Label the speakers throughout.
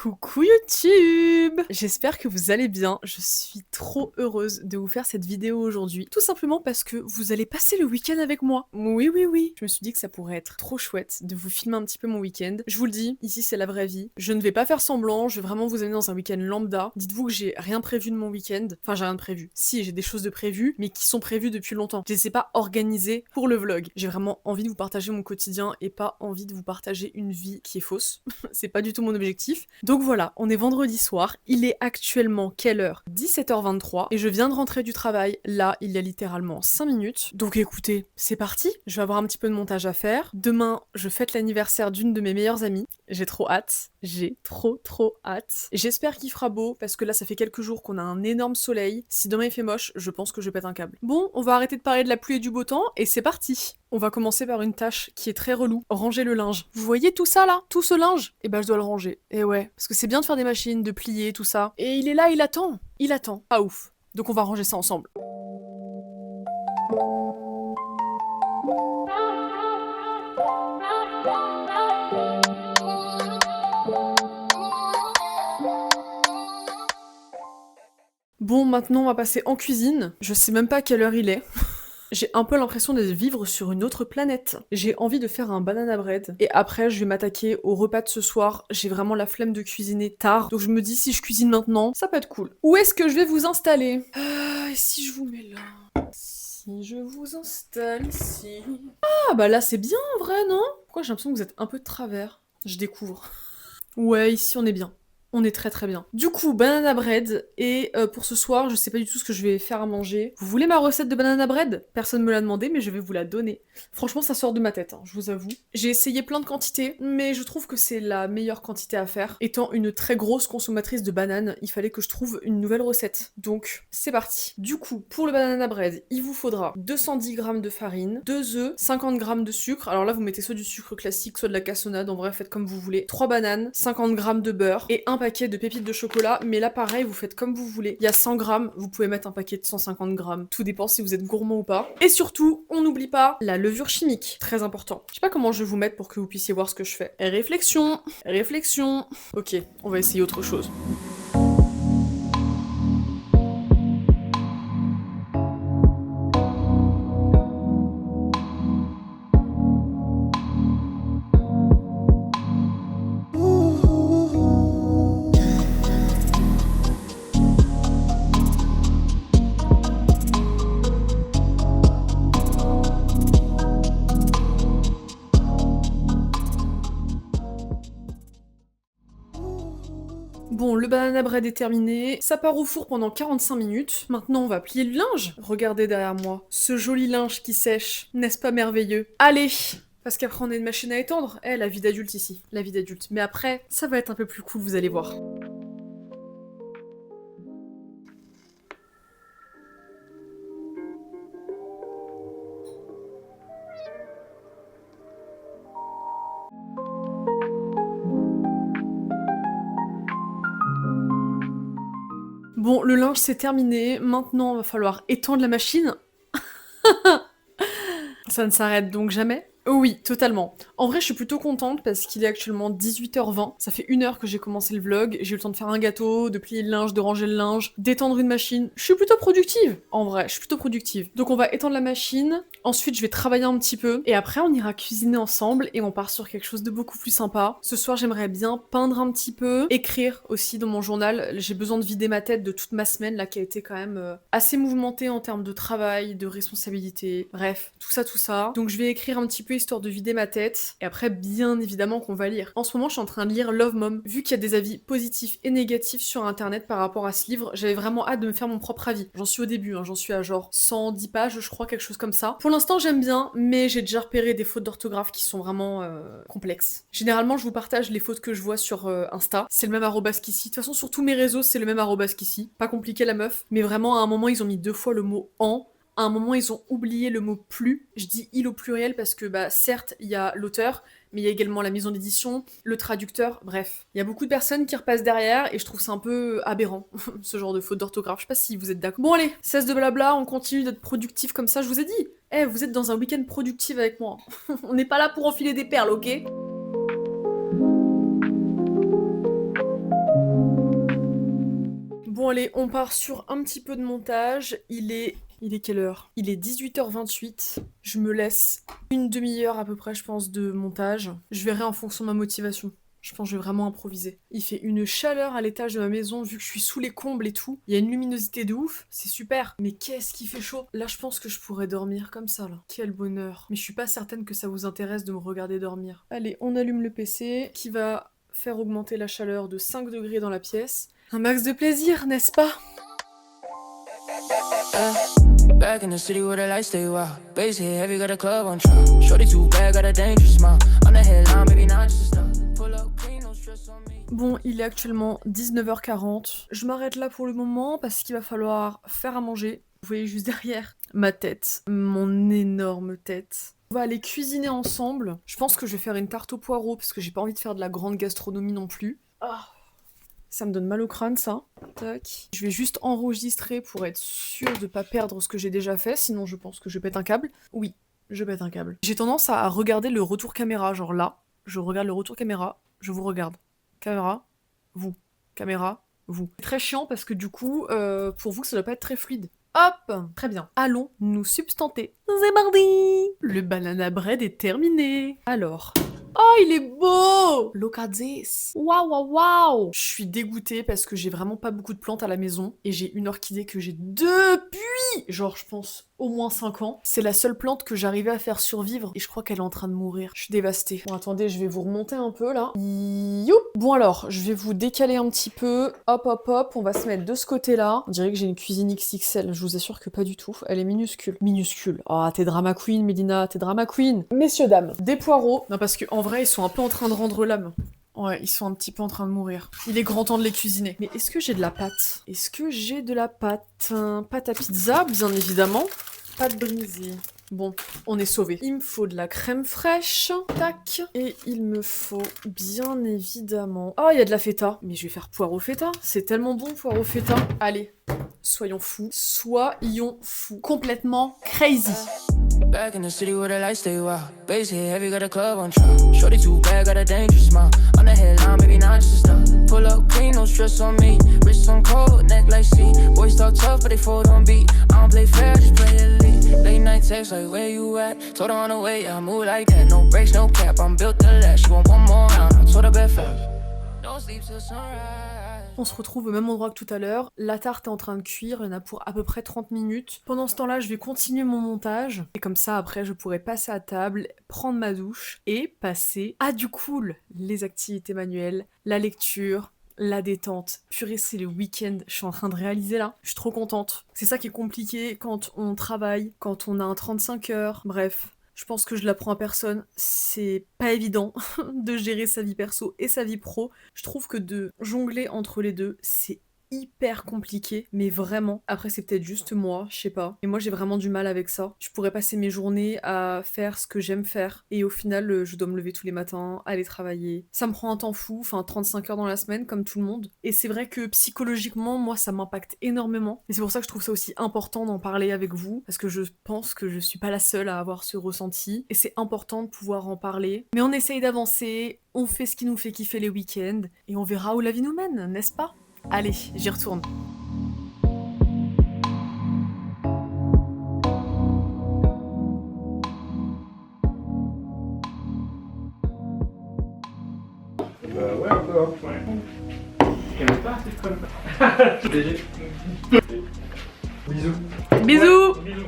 Speaker 1: Coucou YouTube! J'espère que vous allez bien, je suis trop heureuse de vous faire cette vidéo aujourd'hui, tout simplement parce que vous allez passer le week-end avec moi. Oui, oui, oui. Je me suis dit que ça pourrait être trop chouette de vous filmer un petit peu mon week-end. Je vous le dis, ici c'est la vraie vie. Je ne vais pas faire semblant, je vais vraiment vous amener dans un week-end lambda. Dites-vous que j'ai rien prévu de mon week-end. Enfin, j'ai rien de prévu. Si, j'ai des choses de prévues, mais qui sont prévues depuis longtemps. Je les ai pas organisées pour le vlog. J'ai vraiment envie de vous partager mon quotidien et pas envie de vous partager une vie qui est fausse. C'est pas du tout mon objectif. Donc voilà, on est vendredi soir, il est actuellement quelle heure? 17h23 et je viens de rentrer du travail, là il y a littéralement 5 minutes. Donc écoutez, c'est parti, je vais avoir un petit peu de montage à faire. Demain, je fête l'anniversaire d'une de mes meilleures amies, j'ai trop hâte, j'ai trop hâte. J'espère qu'il fera beau parce que là ça fait quelques jours qu'on a un énorme soleil. Si demain il fait moche, je pense que je pète un câble. Bon, on va arrêter de parler de la pluie et du beau temps et c'est parti. On va commencer par une tâche qui est très relou, ranger le linge. Vous voyez tout ça là? Tout ce linge? Eh ben je dois le ranger. Et ouais, parce que c'est bien de faire des machines, de plier, tout ça. Et il est là, il attend. Il attend. Pas ouf. Donc on va ranger ça ensemble. Bon, maintenant on va passer en cuisine. Je sais même pas à quelle heure il est. J'ai un peu l'impression de vivre sur une autre planète. J'ai envie de faire un banana bread. Et après, je vais m'attaquer au repas de ce soir. J'ai vraiment la flemme de cuisiner tard. Donc je me dis, si je cuisine maintenant, ça peut être cool. Où est-ce que je vais vous installer? Et si je vous mets là? Si je vous installe ici... Ah, bah là c'est bien en vrai, non? Pourquoi j'ai l'impression que vous êtes un peu de travers? Je découvre. Ouais, ici on est bien. On est très bien. Du coup, banana bread, et pour ce soir, je sais pas du tout ce que je vais faire à manger. Vous voulez ma recette de banana bread? Personne me l'a demandé, mais je vais vous la donner. Franchement, ça sort de ma tête, hein, je vous avoue. J'ai essayé plein de quantités, mais je trouve que c'est la meilleure quantité à faire. Étant une très grosse consommatrice de bananes, il fallait que je trouve une nouvelle recette. Donc, c'est parti. Du coup, pour le banana bread, il vous faudra 210 g de farine, 2 œufs, 50 g de sucre. Alors là, vous mettez soit du sucre classique, soit de la cassonade, en vrai, faites comme vous voulez. 3 bananes, 50 g de beurre, et un paquet de pépites de chocolat, mais là pareil, vous faites comme vous voulez. Il y a 100 grammes, vous pouvez mettre un paquet de 150 grammes, tout dépend si vous êtes gourmand ou pas. Et surtout, on n'oublie pas la levure chimique, très important. Je sais pas comment je vais vous mettre pour que vous puissiez voir ce que je fais. Réflexion, réflexion. Ok, on va essayer autre chose. Bon, le banana bread est terminé, ça part au four pendant 45 minutes. Maintenant, on va plier le linge. Regardez derrière moi, ce joli linge qui sèche, n'est-ce pas merveilleux? Allez! Parce qu'après, on a une machine à étendre. Eh, la vie d'adulte ici, la vie d'adulte. Mais après, ça va être un peu plus cool, vous allez voir. Bon, le linge c'est terminé, maintenant il va falloir étendre la machine. Ça ne s'arrête donc jamais. Oh oui, totalement. En vrai, je suis plutôt contente parce qu'il est actuellement 18h20. Ça fait 1 heure que j'ai commencé le vlog. J'ai eu le temps de faire un gâteau, de plier le linge, de ranger le linge, d'étendre une machine. Je suis plutôt productive. En vrai, je suis plutôt productive. Donc on va étendre la machine. Ensuite, je vais travailler un petit peu. Et après, on ira cuisiner ensemble et on part sur quelque chose de beaucoup plus sympa. Ce soir, j'aimerais bien peindre un petit peu, écrire aussi dans mon journal. J'ai besoin de vider ma tête de toute ma semaine là qui a été quand même assez mouvementée en termes de travail, de responsabilité. Bref, tout ça. Donc je vais écrire un petit peu histoire de vider ma tête. Et après, bien évidemment qu'on va lire. En ce moment, je suis en train de lire Love Mom. Vu qu'il y a des avis positifs et négatifs sur internet par rapport à ce livre, j'avais vraiment hâte de me faire mon propre avis. J'en suis au début, hein, j'en suis à genre 110 pages, je crois, quelque chose comme ça. Pour l'instant, j'aime bien, mais j'ai déjà repéré des fautes d'orthographe qui sont vraiment complexes. Généralement, je vous partage les fautes que je vois sur Insta. C'est le même arrobas qu'ici. De toute façon, sur tous mes réseaux, c'est le même arrobas qu'ici. Pas compliqué la meuf. Mais vraiment, à un moment, ils ont mis 2 fois le mot en. À un moment, ils ont oublié le mot plus. Je dis il au pluriel parce que, bah, certes, il y a l'auteur, mais il y a également la maison d'édition, le traducteur, bref. Il y a beaucoup de personnes qui repassent derrière et je trouve ça un peu aberrant, ce genre de faute d'orthographe. Je sais pas si vous êtes d'accord. Bon allez, cesse de blabla, on continue d'être productif comme ça, je vous ai dit. Eh, vous êtes dans un week-end productif avec moi. On n'est pas là pour enfiler des perles, ok? Bon allez, on part sur un petit peu de montage. Il est quelle heure? Il est 18h28. Je me laisse une demi-heure à peu près, je pense, de montage. Je verrai en fonction de ma motivation. Je pense que je vais vraiment improviser. Il fait une chaleur à l'étage de ma maison, vu que je suis sous les combles et tout. Il y a une luminosité de ouf, c'est super. Mais qu'est-ce qu'il fait chaud. Là, je pense que je pourrais dormir comme ça, là. Quel bonheur. Mais je suis pas certaine que ça vous intéresse de me regarder dormir. Allez, on allume le PC, qui va faire augmenter la chaleur de 5 degrés dans la pièce. Un max de plaisir, n'est-ce pas?
Speaker 2: Back in the city where the lights stay wild. Bass hit heavy, got a club on trial. Shorty too bad, got a dangerous smile. On the headline, maybe not just stop. Pull up clean, no stress on me.
Speaker 1: Bon, il est actuellement 19h40. Je m'arrête là pour le moment parce qu'il va falloir faire à manger. Vous voyez juste derrière ma tête, mon énorme tête. On va aller cuisiner ensemble. Je pense que je vais faire une tarte aux poireaux parce que j'ai pas envie de faire de la grande gastronomie non plus. Ah. Ça me donne mal au crâne, ça. Tac. Je vais juste enregistrer pour être sûre de pas perdre ce que j'ai déjà fait, sinon je pense que je pète un câble. Oui, je pète un câble. J'ai tendance à regarder le retour caméra, genre là. Je regarde le retour caméra, je vous regarde. Caméra, vous. Caméra, vous. C'est très chiant parce que du coup, pour vous, ça doit pas être très fluide. Hop! Très bien. Allons nous substanter. C'est parti! Le banana bread est terminé. Alors... Oh, il est beau! Look at this! Waouh, waouh, waouh! Je suis dégoûtée parce que j'ai vraiment pas beaucoup de plantes à la maison et j'ai une orchidée que j'ai depuis, genre, je pense, au moins 5 ans. C'est la seule plante que j'arrivais à faire survivre et je crois qu'elle est en train de mourir. Je suis dévastée. Bon, attendez, je vais vous remonter un peu là. Youp! Bon, alors, je vais vous décaler un petit peu. Hop, hop, hop. On va se mettre de ce côté-là. On dirait que j'ai une cuisine XXL. Je vous assure que pas du tout. Elle est minuscule. Minuscule. Ah, t'es drama queen, Mélina. T'es drama queen. Messieurs, dames, des poireaux. Non, parce que en vrai, ils sont un peu en train de rendre l'âme. Ouais, ils sont un petit peu en train de mourir. Il est grand temps de les cuisiner. Mais est-ce que j'ai de la pâte? Est-ce que j'ai de la pâte? Pâte à pizza, bien évidemment. Pâte brisée. Bon, on est sauvé. Il me faut de la crème fraîche. Tac. Et il me faut bien évidemment... Oh, il y a de la feta. Mais je vais faire poire au feta. C'est tellement bon, poire au feta. Allez, soyons fous. Soyons fous. Complètement crazy.
Speaker 2: Back in the city where the lights stay wild. Bass hit heavy, got a club on trial. Shorty too bad, got a dangerous smile. On the headline, maybe not just stop. Pull up clean, no stress on me. Wrist on cold, neck like sea. Boys talk tough, but they fold on beat. I don't play fair, just play elite. Late night text like, where you at? Told her on the way, I move like that. No brakes, no cap, I'm built to last. She want one more round, I told her bet fast. Don't sleep till sunrise.
Speaker 1: On se retrouve au même endroit que tout à l'heure. La tarte est en train de cuire, il y en a pour à peu près 30 minutes. Pendant ce temps-là, je vais continuer mon montage. Et comme ça, après, je pourrai passer à table, prendre ma douche et passer à du cool. Les activités manuelles, la lecture, la détente. Purée, c'est le week-end, je suis en train de réaliser là. Je suis trop contente. C'est ça qui est compliqué quand on travaille, quand on a un 35 heures, bref. Je pense que je l'apprends à personne, c'est pas évident de gérer sa vie perso et sa vie pro. Je trouve que de jongler entre les deux, c'est hyper compliqué, mais vraiment. Après, c'est peut-être juste moi, je sais pas. Et moi, j'ai vraiment du mal avec ça. Je pourrais passer mes journées à faire ce que j'aime faire, et au final, je dois me lever tous les matins, aller travailler. Ça me prend un temps fou, enfin 35 heures dans la semaine, comme tout le monde. Et c'est vrai que psychologiquement, moi, ça m'impacte énormément. Et c'est pour ça que je trouve ça aussi important d'en parler avec vous, parce que je pense que je suis pas la seule à avoir ce ressenti, et c'est important de pouvoir en parler. Mais on essaye d'avancer, on fait ce qui nous fait kiffer les week-ends, et on verra où la vie nous mène, n'est-ce pas? Allez, j'y retourne.
Speaker 3: Bah ouais, un peu. Hein. Ouais. Tu connais pas cette conne? BG. Bisous.
Speaker 1: Bisous!
Speaker 3: Ouais, bisous.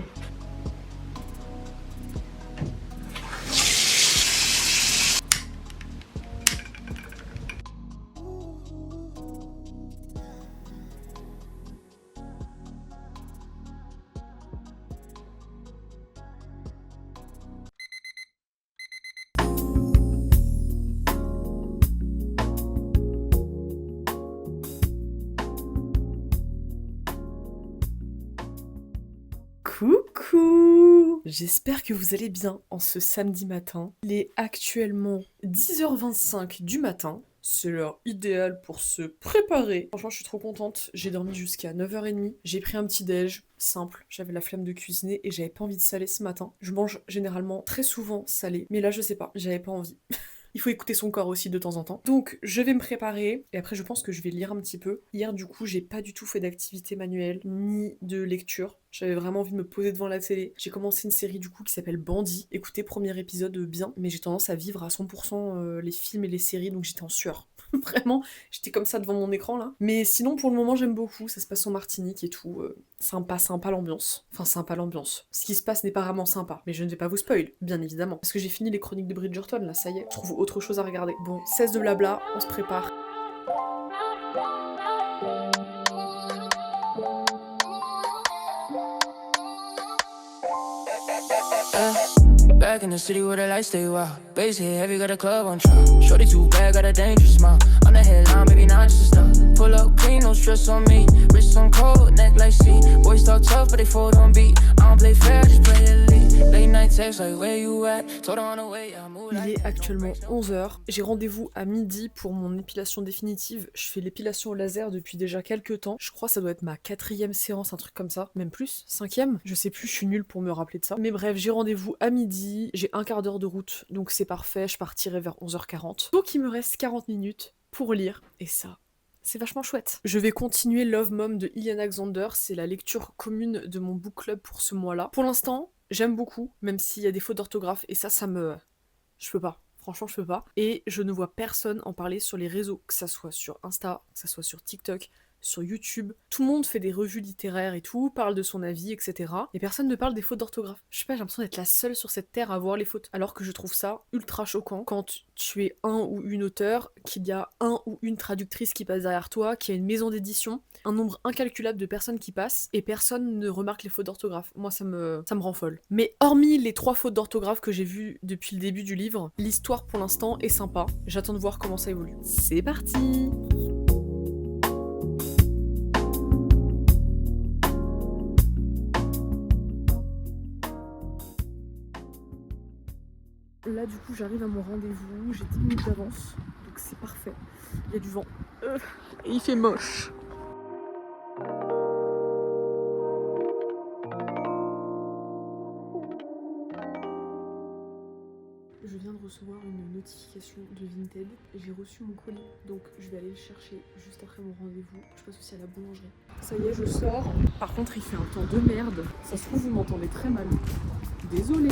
Speaker 1: Coucou! J'espère que vous allez bien en ce samedi matin. Il est actuellement 10h25 du matin. C'est l'heure idéale pour se préparer. Franchement, je suis trop contente. J'ai dormi jusqu'à 9h30. J'ai pris un petit déj simple. J'avais la flemme de cuisiner et j'avais pas envie de saler ce matin. Je mange généralement très souvent salé. Mais là, je sais pas. J'avais pas envie. Il faut écouter son corps aussi de temps en temps. Donc je vais me préparer et après je pense que je vais lire un petit peu. Hier du coup j'ai pas du tout fait d'activité manuelle ni de lecture. J'avais vraiment envie de me poser devant la télé. J'ai commencé une série du coup qui s'appelle Bandit. Écoutez, premier épisode bien, mais j'ai tendance à vivre à 100% les films et les séries, donc j'étais en sueur. Vraiment, j'étais comme ça devant mon écran là. Mais sinon pour le moment j'aime beaucoup, ça se passe en Martinique et tout. Sympa l'ambiance. Enfin sympa l'ambiance. Ce qui se passe n'est pas vraiment sympa, mais je ne vais pas vous spoil, bien évidemment. Parce que j'ai fini les chroniques de Bridgerton là, ça y est. Je trouve autre chose à regarder. Bon, cesse de blabla, on se prépare.
Speaker 2: Back in the city where the lights stay wild. Bass hit heavy, got a club on trial. Shorty too bad, got a dangerous smile. On the headline, maybe not just stop. Pull up clean, no stress on me. Wrist on cold, neck like sea. Boys talk tough, but they fold on beat. I don't play fair, just play elite. Late night text like where you at? Told her on the way, I move like.
Speaker 1: Il est actuellement 11h. J'ai rendez-vous à midi pour mon épilation définitive. Je fais l'épilation au laser depuis déjà quelques temps. Je crois que ça doit être ma 4e séance, un truc comme ça. Même plus, 5e. Je sais plus, je suis nulle pour me rappeler de ça. Mais bref, j'ai rendez-vous à midi. J'ai un quart d'heure de route, donc c'est parfait. Je partirai vers 11h40. Donc il me reste 40 minutes pour lire. Et ça, c'est vachement chouette. Je vais continuer Love Mom de Ian Alexander. C'est la lecture commune de mon book club pour ce mois-là. Pour l'instant, j'aime beaucoup, même s'il y a des fautes d'orthographe. Et ça me... Je peux pas. Franchement, je peux pas. Et je ne vois personne en parler sur les réseaux, que ça soit sur Insta, que ça soit sur TikTok, sur YouTube. Tout le monde fait des revues littéraires et tout, parle de son avis, etc. Et personne ne parle des fautes d'orthographe. Je sais pas, j'ai l'impression d'être la seule sur cette terre à voir les fautes. Alors que je trouve ça ultra choquant quand tu es un ou une auteur, qu'il y a un ou une traductrice qui passe derrière toi, qu'il y a une maison d'édition, un nombre incalculable de personnes qui passent, et personne ne remarque les fautes d'orthographe. Moi, ça me rend folle. Mais hormis les 3 fautes d'orthographe que j'ai vues depuis le début du livre, l'histoire pour l'instant est sympa. J'attends de voir comment ça évolue. C'est parti! Là du coup j'arrive à mon rendez-vous, j'ai 10 minutes d'avance, donc c'est parfait. Il y a du vent. Et il fait moche. Je viens de recevoir une notification de Vinted. J'ai reçu mon colis, donc je vais aller le chercher juste après mon rendez-vous. Je passe aussi à la boulangerie. Ça y est, je sors. Par contre, il fait un temps de merde. Ça se trouve, vous m'entendez très mal. Désolée.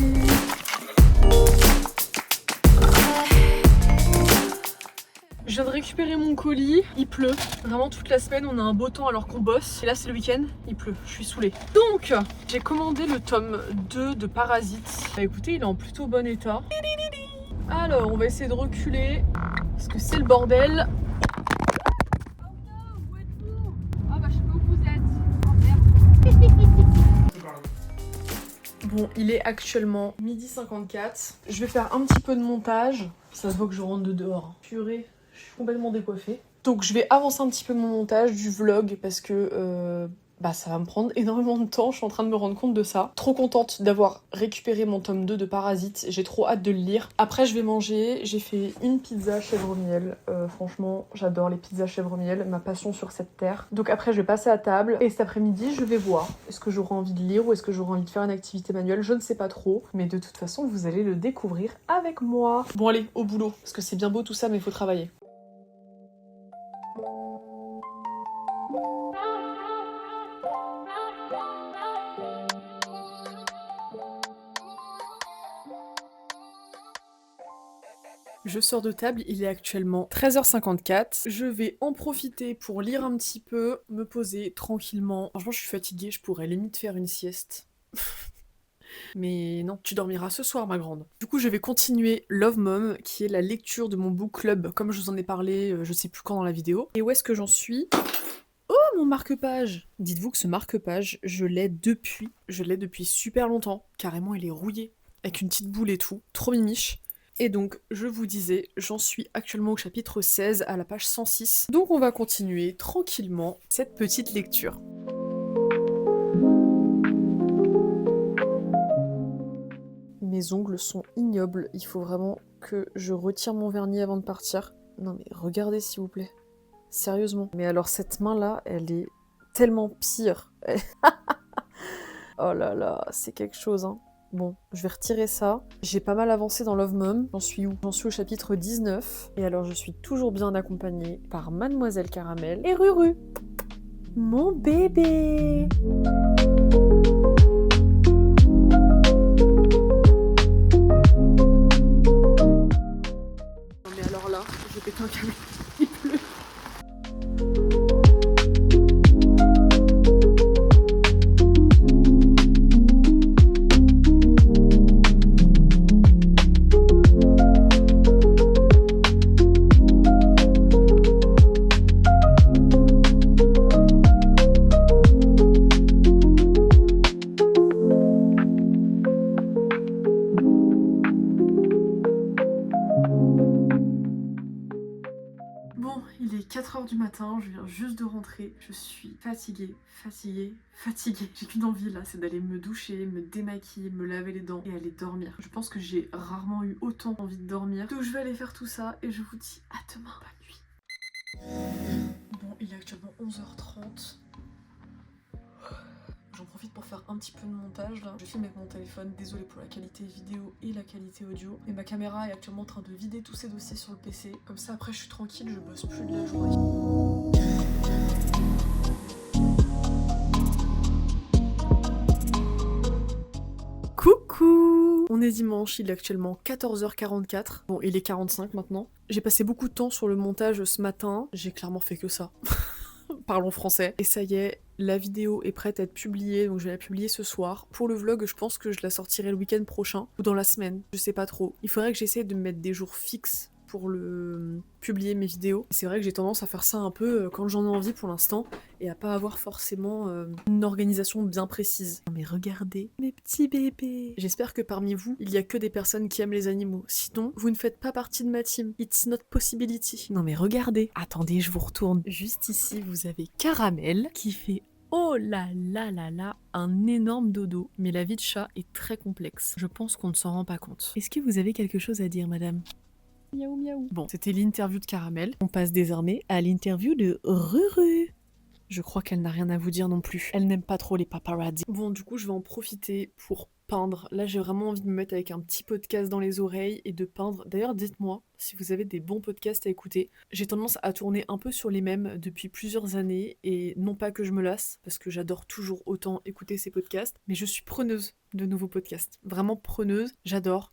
Speaker 1: Je viens de récupérer mon colis, il pleut. Vraiment toute la semaine on a un beau temps alors qu'on bosse. Et là c'est le week-end, il pleut, je suis saoulée. Donc j'ai commandé le tome 2 de Parasite. Bah écoutez, il est en plutôt bon état. Alors on va essayer de reculer, parce que c'est le bordel.
Speaker 4: Oh non, où êtes-vous? Ah bah je sais pas où vous êtes. Oh merde.
Speaker 1: Bon, il est actuellement 12h54. Je vais faire un petit peu de montage. Ça se voit que je rentre de dehors. Purée. Je suis complètement décoiffée. Donc je vais avancer un petit peu mon montage du vlog parce que ça va me prendre énormément de temps. Je suis en train de me rendre compte de ça. Trop contente d'avoir récupéré mon tome 2 de Parasite. J'ai trop hâte de le lire. Après je vais manger. J'ai fait une pizza chèvre miel. Franchement j'adore les pizzas chèvre miel. Ma passion sur cette terre. Donc après je vais passer à table. Et cet après-midi je vais voir. Est-ce que j'aurai envie de lire ou est-ce que j'aurai envie de faire une activité manuelle? Je ne sais pas trop. Mais de toute façon vous allez le découvrir avec moi. Bon allez, au boulot. Parce que c'est bien beau tout ça mais il faut travailler. Je sors de table, il est actuellement 13h54. Je vais en profiter pour lire un petit peu, me poser tranquillement. Franchement, je suis fatiguée, je pourrais limite faire une sieste. Mais non, tu dormiras ce soir, ma grande. Du coup, je vais continuer Love Mom, qui est la lecture de mon book club, comme je vous en ai parlé, je sais plus quand dans la vidéo. Et où est-ce que j'en suis? Oh, mon marque-page! Dites-vous que ce marque-page, je l'ai depuis super longtemps. Carrément, il est rouillé, avec une petite boule et tout. Trop mimiche. Et donc, je vous disais, j'en suis actuellement au chapitre 16, à la page 106. Donc on va continuer tranquillement cette petite lecture. Mes ongles sont ignobles, il faut vraiment que je retire mon vernis avant de partir. Non mais regardez s'il vous plaît. Sérieusement. Mais alors cette main-là, elle est tellement pire. Oh là là, c'est quelque chose, hein. Bon, je vais retirer ça. J'ai pas mal avancé dans Love Mom. J'en suis où? J'en suis au chapitre 19. Et alors, je suis toujours bien accompagnée par Mademoiselle Caramel et Ruru. Mon bébé! Non mais alors là, j'ai pété un câble. Il pleut. Bon, il est 4h du matin, je viens juste de rentrer, je suis fatiguée. J'ai qu'une envie là, c'est d'aller me doucher, me démaquiller, me laver les dents et aller dormir. Je pense que j'ai rarement eu autant envie de dormir. Donc je vais aller faire tout ça et je vous dis à demain, bonne nuit. Bon, il est actuellement 11h30. J'en profite pour faire un petit peu de montage là. Je filme avec mon téléphone, désolée pour la qualité vidéo et la qualité audio. Mais ma caméra est actuellement en train de vider tous ses dossiers sur le PC. Comme ça après je suis tranquille, je bosse plus de la journée. Coucou! On est dimanche, il est actuellement 14h44. Bon, il est 45 maintenant. J'ai passé beaucoup de temps sur le montage ce matin. J'ai clairement fait que ça. Parlons français. Et ça y est, la vidéo est prête à être publiée, donc je vais la publier ce soir. Pour le vlog, je pense que je la sortirai le week-end prochain, ou dans la semaine, je sais pas trop. Il faudrait que j'essaie de me mettre des jours fixes pour publier mes vidéos. C'est vrai que j'ai tendance à faire ça un peu quand j'en ai envie pour l'instant, et à pas avoir forcément une organisation bien précise. Non mais regardez mes petits bébés. J'espère que parmi vous, il y a que des personnes qui aiment les animaux. Sinon, vous ne faites pas partie de ma team. It's not possibility. Non mais regardez. Attendez, je vous retourne. Juste ici, vous avez Caramel qui fait oh là là là là, un énorme dodo. Mais la vie de chat est très complexe. Je pense qu'on ne s'en rend pas compte. Est-ce que vous avez quelque chose à dire, madame? Miaou miaou. Bon, c'était l'interview de Caramel. On passe désormais à l'interview de Ruru. Je crois qu'elle n'a rien à vous dire non plus. Elle n'aime pas trop les paparazzi. Bon, du coup, je vais en profiter pour peindre. Là, j'ai vraiment envie de me mettre avec un petit podcast dans les oreilles et de peindre. D'ailleurs, dites-moi si vous avez des bons podcasts à écouter. J'ai tendance à tourner un peu sur les mêmes depuis plusieurs années et non pas que je me lasse, parce que j'adore toujours autant écouter ces podcasts, mais je suis preneuse de nouveaux podcasts. Vraiment preneuse, j'adore.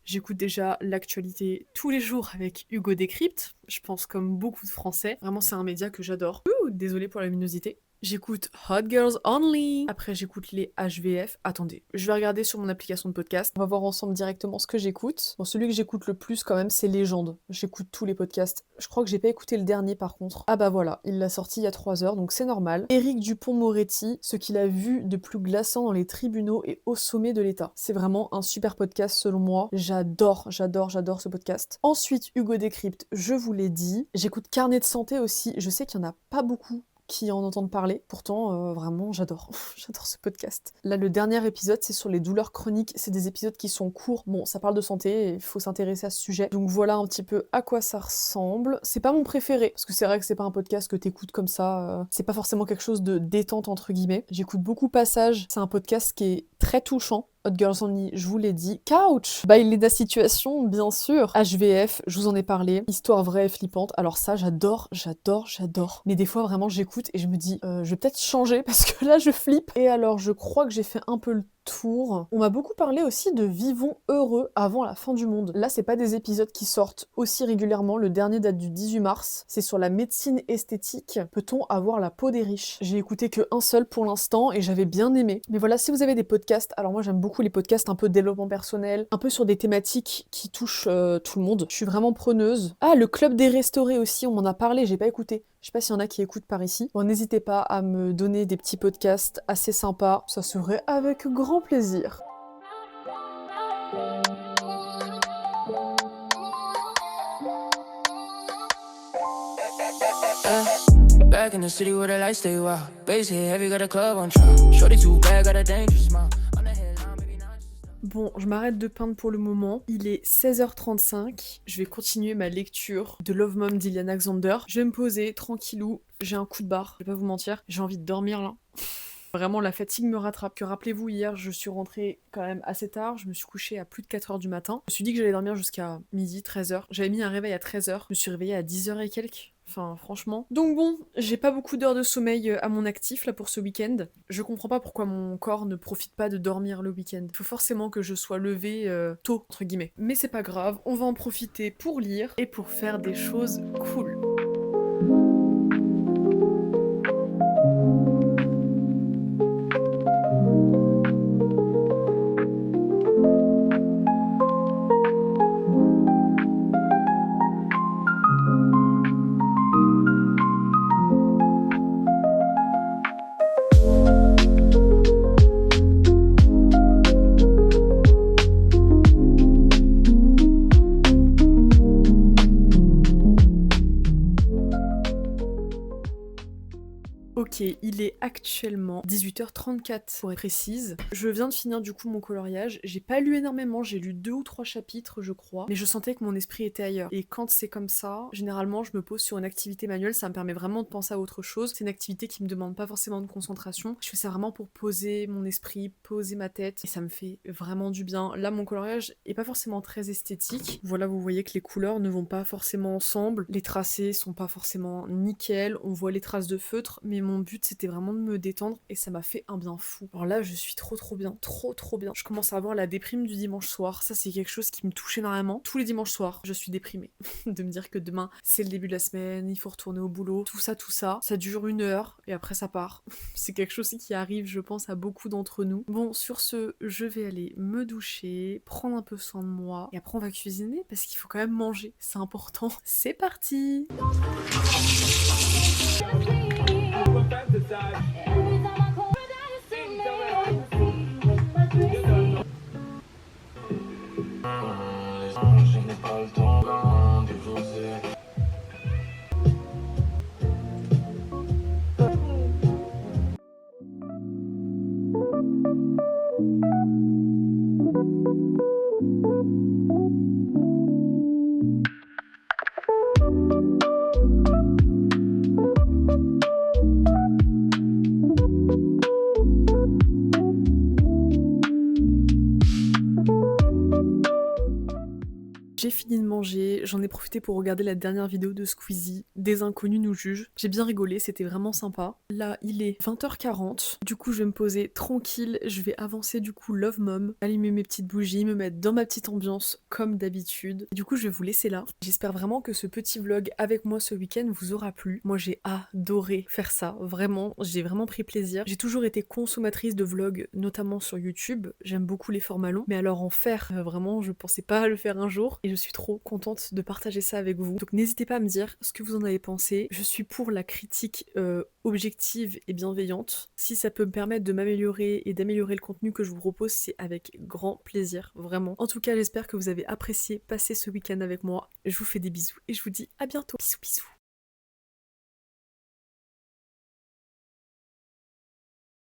Speaker 1: J'écoute déjà l'actualité tous les jours avec Hugo Décrypte, je pense comme beaucoup de Français. Vraiment, c'est un média que j'adore. Désolée pour la luminosité. J'écoute Hot Girls Only. Après, j'écoute les HVF. Attendez, je vais regarder sur mon application de podcast. On va voir ensemble directement ce que j'écoute. Bon, celui que j'écoute le plus quand même, c'est Légende. J'écoute tous les podcasts. Je crois que j'ai pas écouté le dernier par contre. Ah bah voilà, il l'a sorti il y a 3 heures, donc c'est normal. Éric Dupond-Moretti, ce qu'il a vu de plus glaçant dans les tribunaux et au sommet de l'État. C'est vraiment un super podcast selon moi. J'adore ce podcast. Ensuite, Hugo Décrypte, je vous l'ai dit. J'écoute Carnet de santé aussi. Je sais qu'il y en a pas beaucoup qui en entendent parler. Pourtant, vraiment, j'adore. J'adore ce podcast. Là, le dernier épisode, c'est sur les douleurs chroniques. C'est des épisodes qui sont courts. Bon, ça parle de santé et il faut s'intéresser à ce sujet. Donc voilà un petit peu à quoi ça ressemble. C'est pas mon préféré, parce que c'est vrai que c'est pas un podcast que t'écoutes comme ça. C'est pas forcément quelque chose de détente, entre guillemets. J'écoute beaucoup Passage. C'est un podcast qui est très touchant. Hot Girls Only, je vous l'ai dit. Couch, Bailey de la situation, bien sûr. HVF, je vous en ai parlé. Histoire vraie et flippante. Alors ça, j'adore. Mais des fois, vraiment, j'écoute et je me dis, je vais peut-être changer parce que là, je flippe. Et alors, je crois que j'ai fait un peu le tour. On m'a beaucoup parlé aussi de Vivons heureux avant la fin du monde. Là, c'est pas des épisodes qui sortent aussi régulièrement. Le dernier date du 18 mars. C'est sur la médecine esthétique. Peut-on avoir la peau des riches? J'ai écouté que un seul pour l'instant et j'avais bien aimé. Mais voilà, si vous avez des podcasts, alors moi j'aime beaucoup les podcasts un peu développement personnel, un peu sur des thématiques qui touchent tout le monde. Je suis vraiment preneuse. Ah, le club des restaurés aussi, on m'en a parlé, j'ai pas écouté. Je sais pas s'il y en a qui écoutent par ici. Bon, n'hésitez pas à me donner des petits podcasts assez sympas. Ça serait avec grand plaisir.
Speaker 2: Back in the city where the lights stay wild. Bass hit heavy, got a club on trial. Shorty too bad, got a dangerous smile. On the headline, maybe not just a...
Speaker 1: Bon, je m'arrête de peindre pour le moment. Il est 16h35. Je vais continuer ma lecture de Love Mom d'Iliana Xander. Je vais me poser tranquillou. J'ai un coup de barre, je vais pas vous mentir. J'ai envie de dormir là. Vraiment, la fatigue me rattrape. Que rappelez-vous, hier, je suis rentrée quand même assez tard. Je me suis couchée à plus de 4 heures du matin. Je me suis dit que j'allais dormir jusqu'à midi, 13 heures. J'avais mis un réveil à 13 heures. Je me suis réveillée à 10 heures et quelques. Enfin, franchement. Donc bon, j'ai pas beaucoup d'heures de sommeil à mon actif, là, pour ce week-end. Je comprends pas pourquoi mon corps ne profite pas de dormir le week-end. Il faut forcément que je sois levée tôt, entre guillemets. Mais c'est pas grave, on va en profiter pour lire et pour faire des choses cool. Ok, il est actuellement 18h34 pour être précise. Je viens de finir du coup mon coloriage. J'ai pas lu énormément, j'ai lu 2 ou 3 chapitres je crois, mais je sentais que mon esprit était ailleurs. Et quand c'est comme ça, généralement je me pose sur une activité manuelle, ça me permet vraiment de penser à autre chose. C'est une activité qui me demande pas forcément de concentration. Je fais ça vraiment pour poser mon esprit, poser ma tête, et ça me fait vraiment du bien. Là mon coloriage est pas forcément très esthétique. Voilà, vous voyez que les couleurs ne vont pas forcément ensemble, les tracés sont pas forcément nickel, on voit les traces de feutre, mais mon but c'était vraiment de me détendre et ça m'a fait un bien fou. Alors là je suis trop bien, trop bien. Je commence à avoir la déprime du dimanche soir, ça c'est quelque chose qui me touche énormément. Tous les dimanches soirs je suis déprimée de me dire que demain c'est le début de la semaine, il faut retourner au boulot, tout ça, ça dure 1 heure et après ça part. C'est quelque chose qui arrive je pense à beaucoup d'entre nous. Bon, sur ce, je vais aller me doucher, prendre un peu soin de moi et après on va cuisiner parce qu'il faut quand même manger, c'est important. C'est parti!
Speaker 2: Je n'ai pas le temps de vous aider.
Speaker 1: J'ai fini de manger, j'en ai profité pour regarder la dernière vidéo de Squeezie, Des inconnus nous jugent. J'ai bien rigolé, c'était vraiment sympa. Là, il est 20h40, du coup je vais me poser tranquille, je vais avancer du coup Love Mom, allumer mes petites bougies, me mettre dans ma petite ambiance comme d'habitude. Du coup je vais vous laisser là. J'espère vraiment que ce petit vlog avec moi ce week-end vous aura plu. Moi j'ai adoré faire ça, vraiment, j'ai vraiment pris plaisir. J'ai toujours été consommatrice de vlogs, notamment sur YouTube, j'aime beaucoup les formats longs, mais alors en faire, vraiment je pensais pas le faire un jour. Et je suis trop contente de partager ça avec vous. Donc n'hésitez pas à me dire ce que vous en avez pensé. Je suis pour la critique objective et bienveillante. Si ça peut me permettre de m'améliorer et d'améliorer le contenu que je vous propose, c'est avec grand plaisir, vraiment. En tout cas, j'espère que vous avez apprécié passer ce week-end avec moi. Je vous fais des bisous et je vous dis à bientôt. Bisous bisous.